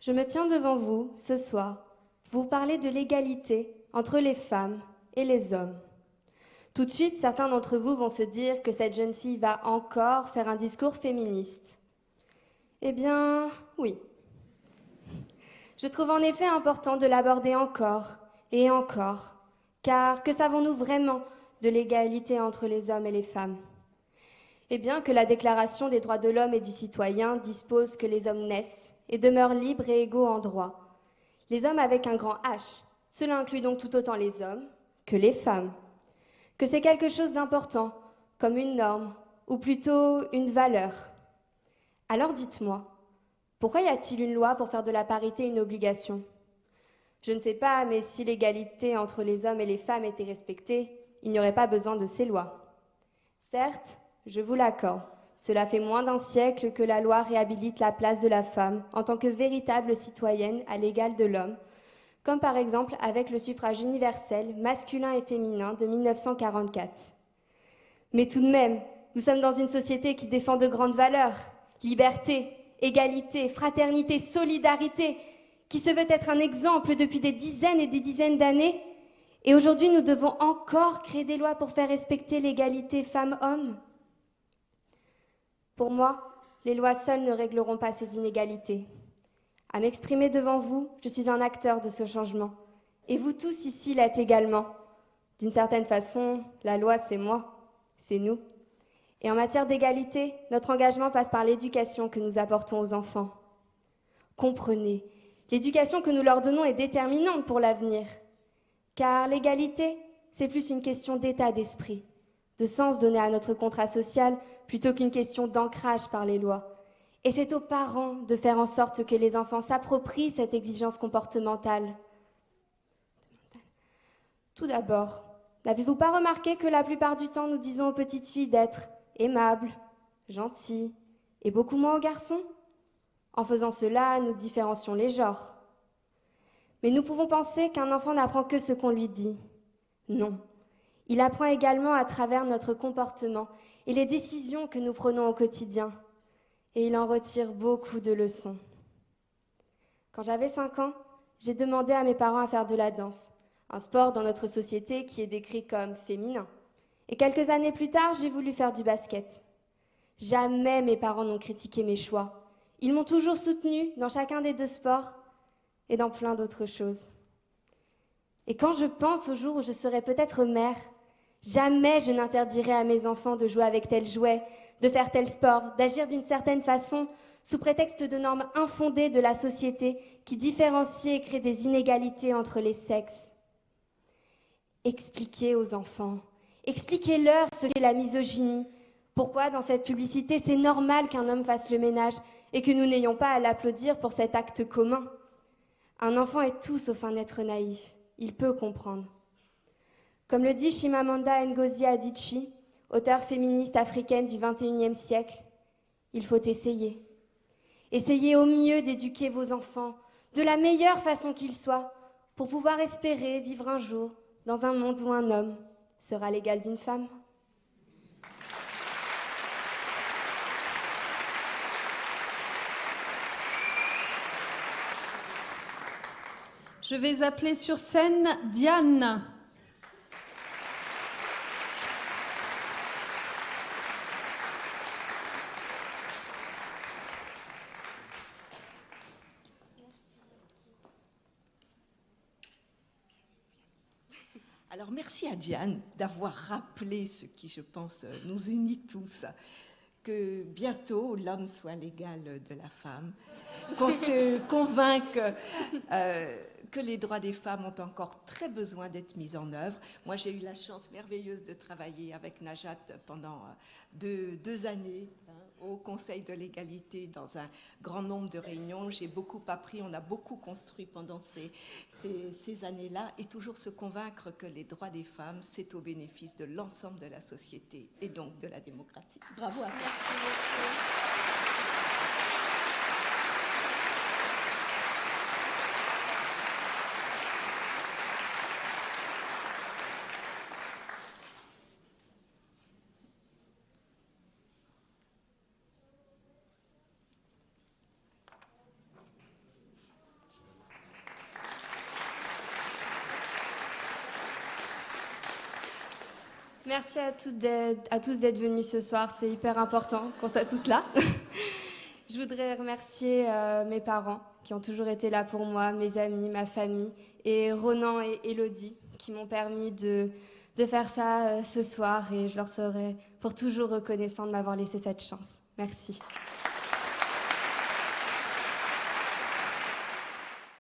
Je me tiens devant vous ce soir pour vous parler de l'égalité entre les femmes et les hommes. Tout de suite, certains d'entre vous vont se dire que cette jeune fille va encore faire un discours féministe. Eh bien, oui. Je trouve en effet important de l'aborder encore et encore, car que savons-nous vraiment de l'égalité entre les hommes et les femmes? Eh bien que la Déclaration des droits de l'homme et du citoyen dispose que les hommes naissent et demeurent libres et égaux en droit. Les hommes avec un grand H, cela inclut donc tout autant les hommes que les femmes. Que c'est quelque chose d'important, comme une norme, ou plutôt une valeur. Alors dites-moi, pourquoi y a-t-il une loi pour faire de la parité une obligation? Je ne sais pas, mais si l'égalité entre les hommes et les femmes était respectée, il n'y aurait pas besoin de ces lois. Certes, je vous l'accorde, cela fait moins d'un siècle que la loi réhabilite la place de la femme en tant que véritable citoyenne à l'égal de l'homme, comme par exemple avec le suffrage universel masculin et féminin de 1944. Mais tout de même, nous sommes dans une société qui défend de grandes valeurs, liberté, égalité, fraternité, solidarité, qui se veut être un exemple depuis des dizaines et des dizaines d'années. Et aujourd'hui, nous devons encore créer des lois pour faire respecter l'égalité femmes-hommes. Pour moi, les lois seules ne régleront pas ces inégalités. À m'exprimer devant vous, je suis un acteur de ce changement. Et vous tous ici l'êtes également. D'une certaine façon, la loi, c'est moi, c'est nous. Et en matière d'égalité, notre engagement passe par l'éducation que nous apportons aux enfants. Comprenez, l'éducation que nous leur donnons est déterminante pour l'avenir. Car l'égalité, c'est plus une question d'état d'esprit, de sens donné à notre contrat social, plutôt qu'une question d'ancrage par les lois. Et c'est aux parents de faire en sorte que les enfants s'approprient cette exigence comportementale. Tout d'abord, n'avez-vous pas remarqué que la plupart du temps, nous disons aux petites filles d'être aimables, gentilles, et beaucoup moins aux garçons? En faisant cela, nous différencions les genres. Mais nous pouvons penser qu'un enfant n'apprend que ce qu'on lui dit. Non. Il apprend également à travers notre comportement et les décisions que nous prenons au quotidien. Et il en retire beaucoup de leçons. Quand j'avais 5 ans, j'ai demandé à mes parents à faire de la danse, un sport dans notre société qui est décrit comme féminin. Et quelques années plus tard, j'ai voulu faire du basket. Jamais mes parents n'ont critiqué mes choix. Ils m'ont toujours soutenue dans chacun des 2 sports et dans plein d'autres choses. Et quand je pense au jour où je serai peut-être mère, jamais je n'interdirai à mes enfants de jouer avec tel jouet, de faire tel sport, d'agir d'une certaine façon, sous prétexte de normes infondées de la société qui différencient et créent des inégalités entre les sexes. Expliquez aux enfants, expliquez-leur ce qu'est la misogynie, pourquoi dans cette publicité c'est normal qu'un homme fasse le ménage et que nous n'ayons pas à l'applaudir pour cet acte commun. Un enfant est tout sauf un être naïf, il peut comprendre. Comme le dit Chimamanda Ngozi Adichie, auteure féministe africaine du XXIe siècle, il faut essayer. Essayez au mieux d'éduquer vos enfants de la meilleure façon qu'ils soient pour pouvoir espérer vivre un jour dans un monde où un homme sera l'égal d'une femme. Je vais appeler sur scène Diane. Alors merci à Diane d'avoir rappelé ce qui, je pense, nous unit tous, que bientôt l'homme soit l'égal de la femme, qu'on se convainque que les droits des femmes ont encore très besoin d'être mis en œuvre. Moi, j'ai eu la chance merveilleuse de travailler avec Najat pendant 2 années au Conseil de l'égalité dans un grand nombre de réunions. J'ai beaucoup appris, on a beaucoup construit pendant ces années-là et toujours se convaincre que les droits des femmes, c'est au bénéfice de l'ensemble de la société et donc de la démocratie. Bravo à toi. Merci à tous d'être venus ce soir. C'est hyper important qu'on soit tous là. Je voudrais remercier mes parents qui ont toujours été là pour moi, mes amis, ma famille, et Ronan et Élodie qui m'ont permis de faire ça ce soir, et je leur serai pour toujours reconnaissante de m'avoir laissé cette chance. Merci.